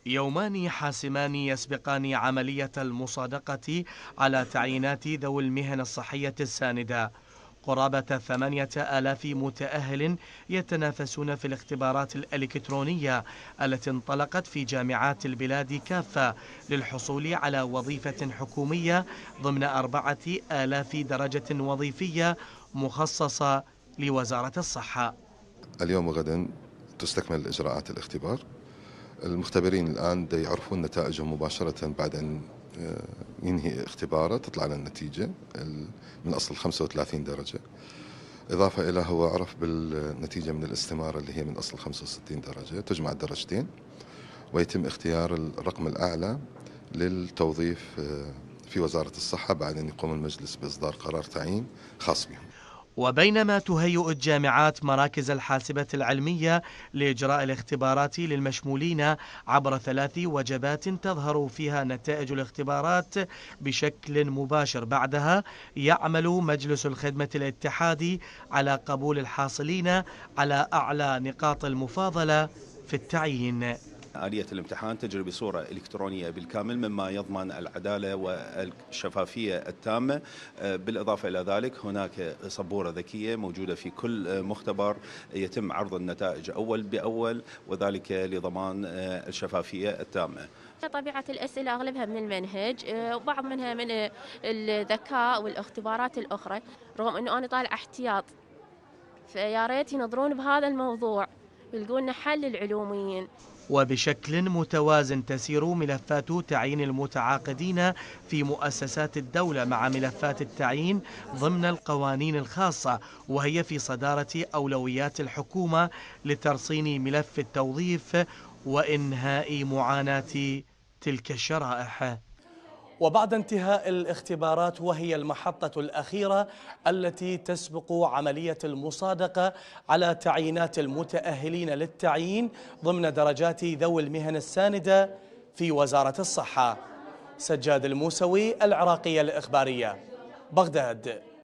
يومان حاسمان يسبقان عملية المصادقة على تعيينات ذوي المهن الصحية الساندة. قرابة 8000 متأهل يتنافسون في الاختبارات الإلكترونية التي انطلقت في جامعات البلاد كافة للحصول على وظيفة حكومية ضمن 4000 درجة وظيفية مخصصة لوزارة الصحة. اليوم وغدا تستكمل إجراءات الاختبار. المختبرين الآن يعرفون نتائجهم مباشرة بعد أن ينهي اختباره، تطلع لنا النتيجة من أصل 35 درجة. إضافة إلى هو عرف بالنتيجة من الاستمارة اللي هي من أصل 65 درجة، تجمع الدرجتين ويتم اختيار الرقم الأعلى للتوظيف في وزارة الصحة بعد أن يقوم المجلس بإصدار قرار تعيين خاص بهم. وبينما تهيئ الجامعات مراكز الحاسبة العلمية لإجراء الاختبارات للمشمولين عبر 3 وجبات تظهر فيها نتائج الاختبارات بشكل مباشر، بعدها يعمل مجلس الخدمة الاتحادي على قبول الحاصلين على أعلى نقاط المفاضلة في التعيين. آلية الامتحان تجري بصورة إلكترونية بالكامل مما يضمن العدالة والشفافية التامة. بالإضافة إلى ذلك هناك سبورة ذكية موجودة في كل مختبر يتم عرض النتائج أول بأول، وذلك لضمان الشفافية التامة. طبيعة الأسئلة أغلبها من المنهج وبعض منها من الذكاء والاختبارات الأخرى، رغم أنه أنا طالع احتياط، فيا ريت ينظرون بهذا الموضوع ويلقون حل للعلوميين. وبشكل متوازن تسير ملفات تعيين المتعاقدين في مؤسسات الدولة مع ملفات التعيين ضمن القوانين الخاصة، وهي في صدارة أولويات الحكومة لترصين ملف التوظيف وإنهاء معاناة تلك الشرائح. وبعد انتهاء الاختبارات، وهي المحطة الأخيرة التي تسبق عملية المصادقة على تعيينات المتأهلين للتعيين ضمن درجات ذوي المهن الساندة في وزارة الصحة. سجاد الموسوي، العراقية الإخبارية، بغداد.